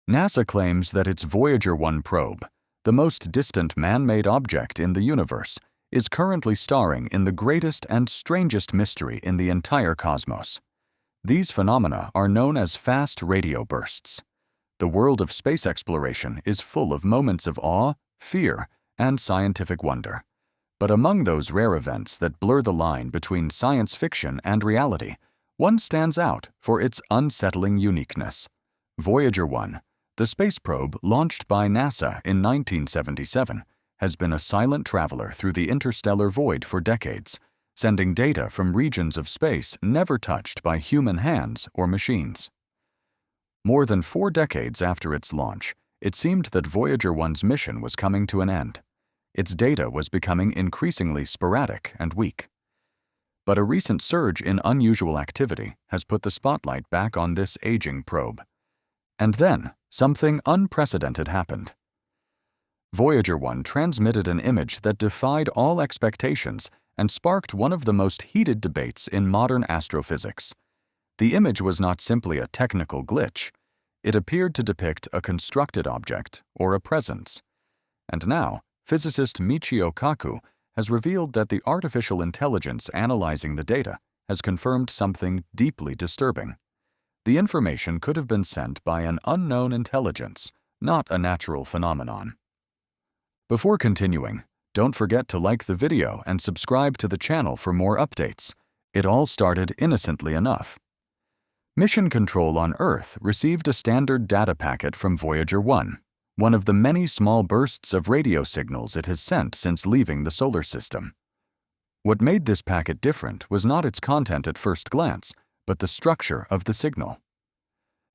NASA claims that its Voyager 1 probe, the most distant man-made object in the universe, is currently starring in the greatest and strangest mystery in the entire cosmos. These phenomena are known as fast radio bursts. The world of space exploration is full of moments of awe, fear, and scientific wonder. But among those rare events that blur the line between science fiction and reality, one stands out for its unsettling uniqueness. Voyager 1, the space probe launched by NASA in 1977, has been a silent traveler through the interstellar void for decades, sending data from regions of space never touched by human hands or machines. More than 4 decades after its launch, it seemed that Voyager 1's mission was coming to an end. Its data was becoming increasingly sporadic and weak. But a recent surge in unusual activity has put the spotlight back on this aging probe. And then, something unprecedented happened. Voyager 1 transmitted an image that defied all expectations and sparked one of the most heated debates in modern astrophysics. The image was not simply a technical glitch. It appeared to depict a constructed object or a presence. And now, physicist Michio Kaku has revealed that the artificial intelligence analyzing the data has confirmed something deeply disturbing. The information could have been sent by an unknown intelligence, not a natural phenomenon. Before continuing, don't forget to like the video and subscribe to the channel for more updates. It all started innocently enough. Mission Control on Earth received a standard data packet from Voyager 1, one of the many small bursts of radio signals it has sent since leaving the solar system. What made this packet different was not its content at first glance, but the structure of the signal.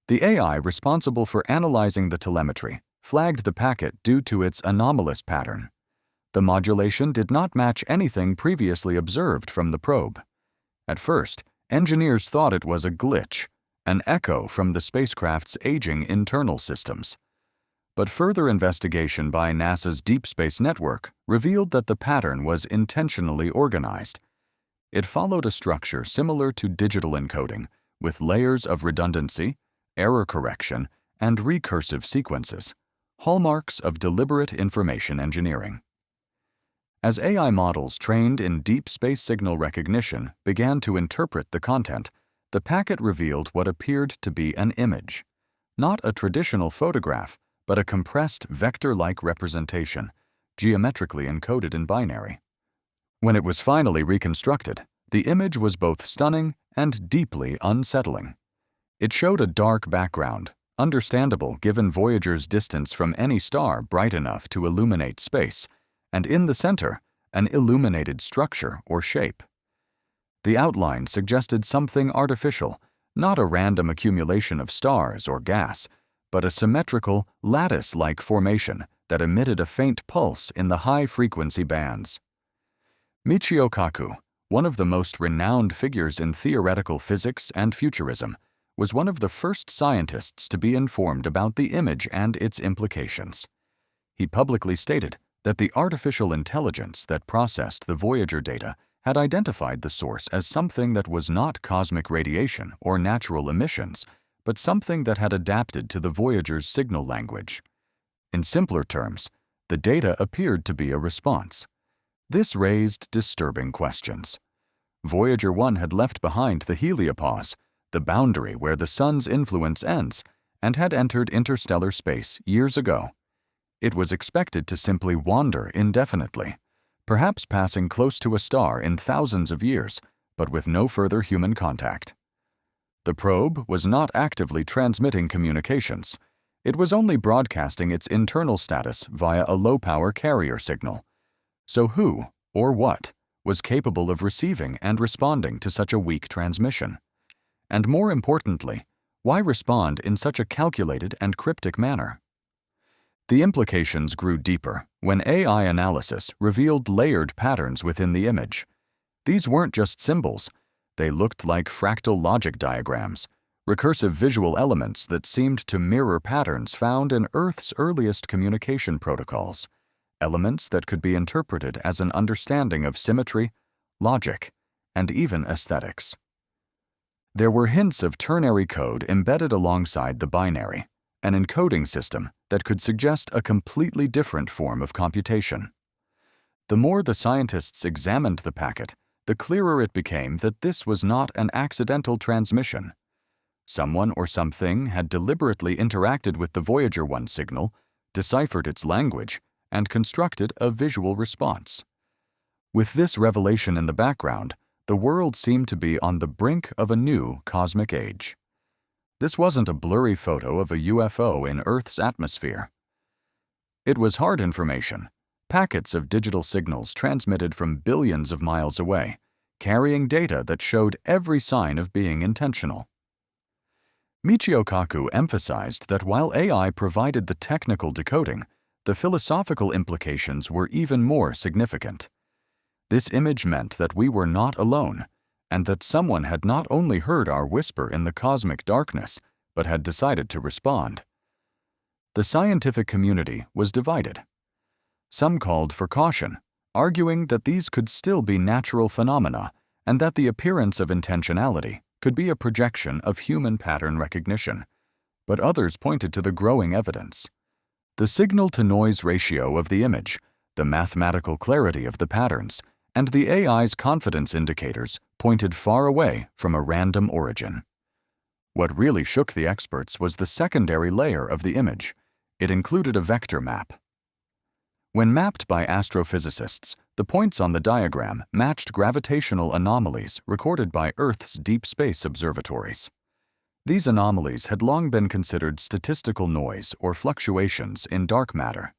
The AI responsible for analyzing the telemetry flagged the packet due to its anomalous pattern. The modulation did not match anything previously observed from the probe. At first, engineers thought it was a glitch, an echo from the spacecraft's aging internal systems. But further investigation by NASA's Deep Space Network revealed that the pattern was intentionally organized. It followed a structure similar to digital encoding, with layers of redundancy, error correction, and recursive sequences, hallmarks of deliberate information engineering. As AI models trained in deep space signal recognition began to interpret the content, the packet revealed what appeared to be an image. Not a traditional photograph, but a compressed vector-like representation, geometrically encoded in binary. When it was finally reconstructed, the image was both stunning and deeply unsettling. It showed a dark background, understandable given Voyager's distance from any star bright enough to illuminate space, and in the center, an illuminated structure or shape. The outline suggested something artificial, not a random accumulation of stars or gas, but a symmetrical, lattice-like formation that emitted a faint pulse in the high-frequency bands. Michio Kaku, one of the most renowned figures in theoretical physics and futurism, was one of the first scientists to be informed about the image and its implications. He publicly stated that the artificial intelligence that processed the Voyager data had identified the source as something that was not cosmic radiation or natural emissions, but something that had adapted to the Voyager's signal language. In simpler terms, the data appeared to be a response. This raised disturbing questions. Voyager 1 had left behind the heliopause, the boundary where the sun's influence ends, and had entered interstellar space years ago. It was expected to simply wander indefinitely, perhaps passing close to a star in thousands of years, but with no further human contact. The probe was not actively transmitting communications. It was only broadcasting its internal status via a low-power carrier signal. So who, or what, was capable of receiving and responding to such a weak transmission? And more importantly, why respond in such a calculated and cryptic manner? The implications grew deeper when AI analysis revealed layered patterns within the image. These weren't just symbols. They looked like fractal logic diagrams, recursive visual elements that seemed to mirror patterns found in Earth's earliest communication protocols, elements that could be interpreted as an understanding of symmetry, logic, and even aesthetics. There were hints of ternary code embedded alongside the binary, an encoding system that could suggest a completely different form of computation. The more the scientists examined the packet, the clearer it became that this was not an accidental transmission. Someone or something had deliberately interacted with the Voyager 1 signal, deciphered its language, and constructed a visual response. With this revelation in the background, the world seemed to be on the brink of a new cosmic age. This wasn't a blurry photo of a UFO in Earth's atmosphere. It was hard information, packets of digital signals transmitted from billions of miles away, carrying data that showed every sign of being intentional. Michio Kaku emphasized that while AI provided the technical decoding, the philosophical implications were even more significant. This image meant that we were not alone, and that someone had not only heard our whisper in the cosmic darkness, but had decided to respond. The scientific community was divided. Some called for caution, arguing that these could still be natural phenomena and that the appearance of intentionality could be a projection of human pattern recognition, but others pointed to the growing evidence. The signal-to-noise ratio of the image, the mathematical clarity of the patterns, and the AI's confidence indicators pointed far away from a random origin. What really shook the experts was the secondary layer of the image. It included a vector map. When mapped by astrophysicists, the points on the diagram matched gravitational anomalies recorded by Earth's deep space observatories. These anomalies had long been considered statistical noise or fluctuations in dark matter.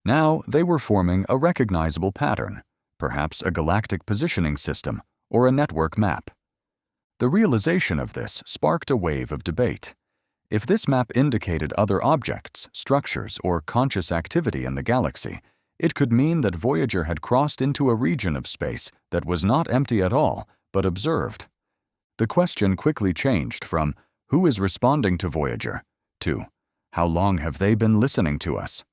Now they were forming a recognizable pattern, perhaps a galactic positioning system or a network map. The realization of this sparked a wave of debate. If this map indicated other objects, structures, or conscious activity in the galaxy, it could mean that Voyager had crossed into a region of space that was not empty at all, but observed. The question quickly changed from, "Who is responding to Voyager?" to, "How long have they been listening to us?"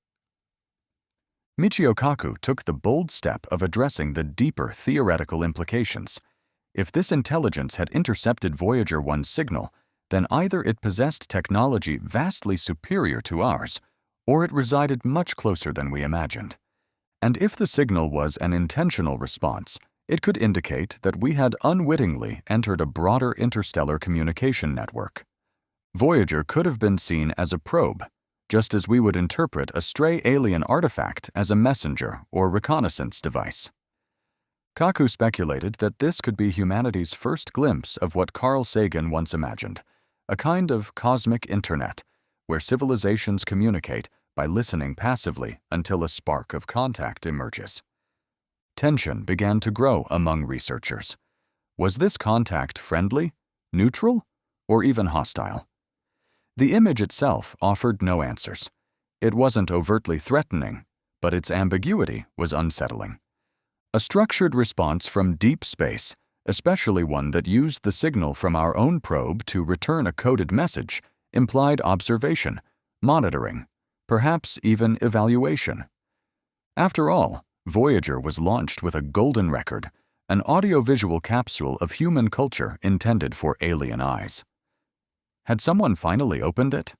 Michio Kaku took the bold step of addressing the deeper theoretical implications. If this intelligence had intercepted Voyager 1's signal, then either it possessed technology vastly superior to ours, or it resided much closer than we imagined. And if the signal was an intentional response, it could indicate that we had unwittingly entered a broader interstellar communication network. Voyager could have been seen as a probe, just as we would interpret a stray alien artifact as a messenger or reconnaissance device. Kaku speculated that this could be humanity's first glimpse of what Carl Sagan once imagined, a kind of cosmic internet, where civilizations communicate by listening passively until a spark of contact emerges. Tension began to grow among researchers. Was this contact friendly, neutral, or even hostile? The image itself offered no answers. It wasn't overtly threatening, but its ambiguity was unsettling. A structured response from deep space, especially one that used the signal from our own probe to return a coded message, implied observation, monitoring, perhaps even evaluation. After all, Voyager was launched with a golden record, an audiovisual capsule of human culture intended for alien eyes. Had someone finally opened it?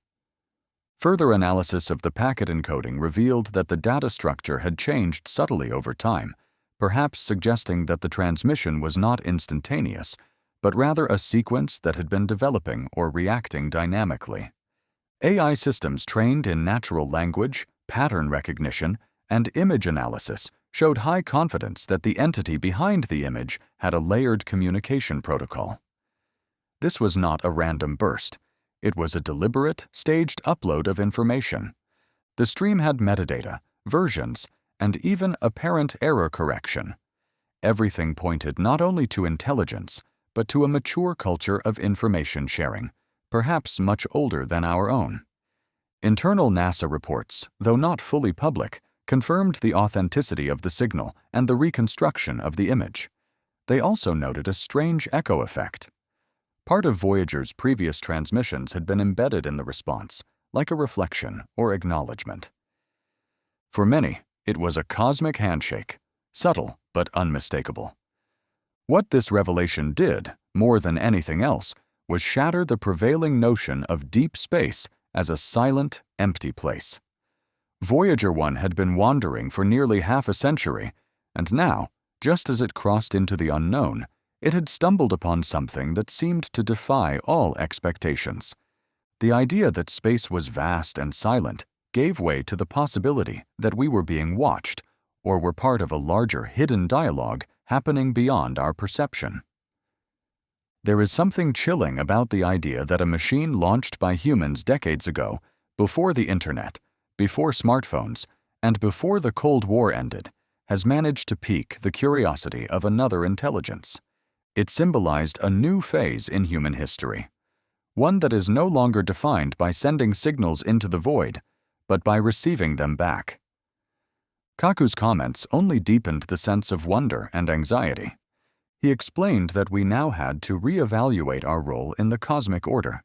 Further analysis of the packet encoding revealed that the data structure had changed subtly over time, perhaps suggesting that the transmission was not instantaneous, but rather a sequence that had been developing or reacting dynamically. AI systems trained in natural language, pattern recognition, and image analysis showed high confidence that the entity behind the image had a layered communication protocol. This was not a random burst. It was a deliberate, staged upload of information. The stream had metadata, versions, and even apparent error correction. Everything pointed not only to intelligence, but to a mature culture of information sharing, perhaps much older than our own. Internal NASA reports, though not fully public, confirmed the authenticity of the signal and the reconstruction of the image. They also noted a strange echo effect. Part of Voyager's previous transmissions had been embedded in the response, like a reflection or acknowledgement. For many, it was a cosmic handshake, subtle but unmistakable. What this revelation did, more than anything else, was shatter the prevailing notion of deep space as a silent, empty place. Voyager 1 had been wandering for nearly half a century, and now, just as it crossed into the unknown, it had stumbled upon something that seemed to defy all expectations. The idea that space was vast and silent gave way to the possibility that we were being watched, or were part of a larger hidden dialogue happening beyond our perception. There is something chilling about the idea that a machine launched by humans decades ago, before the internet, before smartphones, and before the Cold War ended, has managed to pique the curiosity of another intelligence. It symbolized a new phase in human history, one that is no longer defined by sending signals into the void, but by receiving them back. Kaku's comments only deepened the sense of wonder and anxiety. He explained that we now had to reevaluate our role in the cosmic order.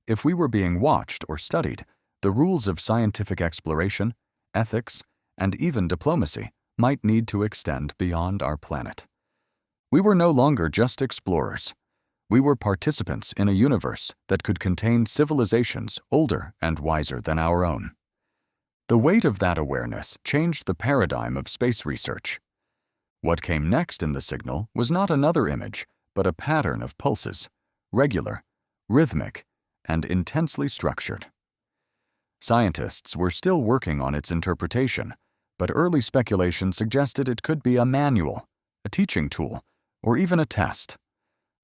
If we were being watched or studied, the rules of scientific exploration, ethics, and even diplomacy might need to extend beyond our planet. We were no longer just explorers. We were participants in a universe that could contain civilizations older and wiser than our own. The weight of that awareness changed the paradigm of space research. What came next in the signal was not another image, but a pattern of pulses, regular, rhythmic, and intensely structured. Scientists were still working on its interpretation, but early speculation suggested it could be a manual, a teaching tool, or even a test.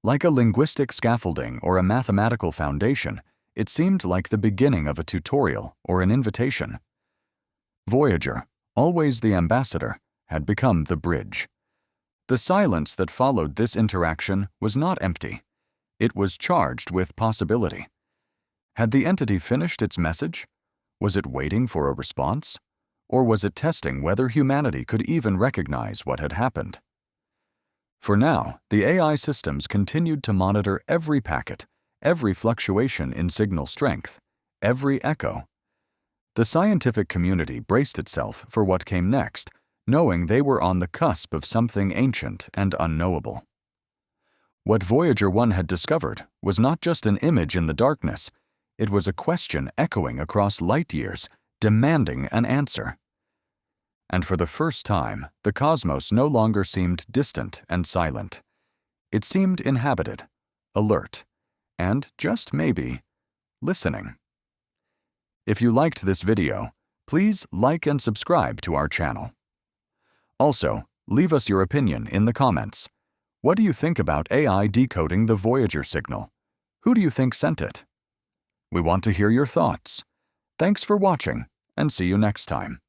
Like a linguistic scaffolding or a mathematical foundation, it seemed like the beginning of a tutorial or an invitation. Voyager, always the ambassador, had become the bridge. The silence that followed this interaction was not empty. It was charged with possibility. Had the entity finished its message? Was it waiting for a response? Or was it testing whether humanity could even recognize what had happened? For now, the AI systems continued to monitor every packet, every fluctuation in signal strength, every echo. The scientific community braced itself for what came next, knowing they were on the cusp of something ancient and unknowable. What Voyager 1 had discovered was not just an image in the darkness, it was a question echoing across light years, demanding an answer. And for the first time, the cosmos no longer seemed distant and silent. It seemed inhabited, alert, and, just maybe, listening. If you liked this video, please like and subscribe to our channel. Also, leave us your opinion in the comments. What do you think about AI decoding the Voyager signal? Who do you think sent it? We want to hear your thoughts. Thanks for watching, and see you next time.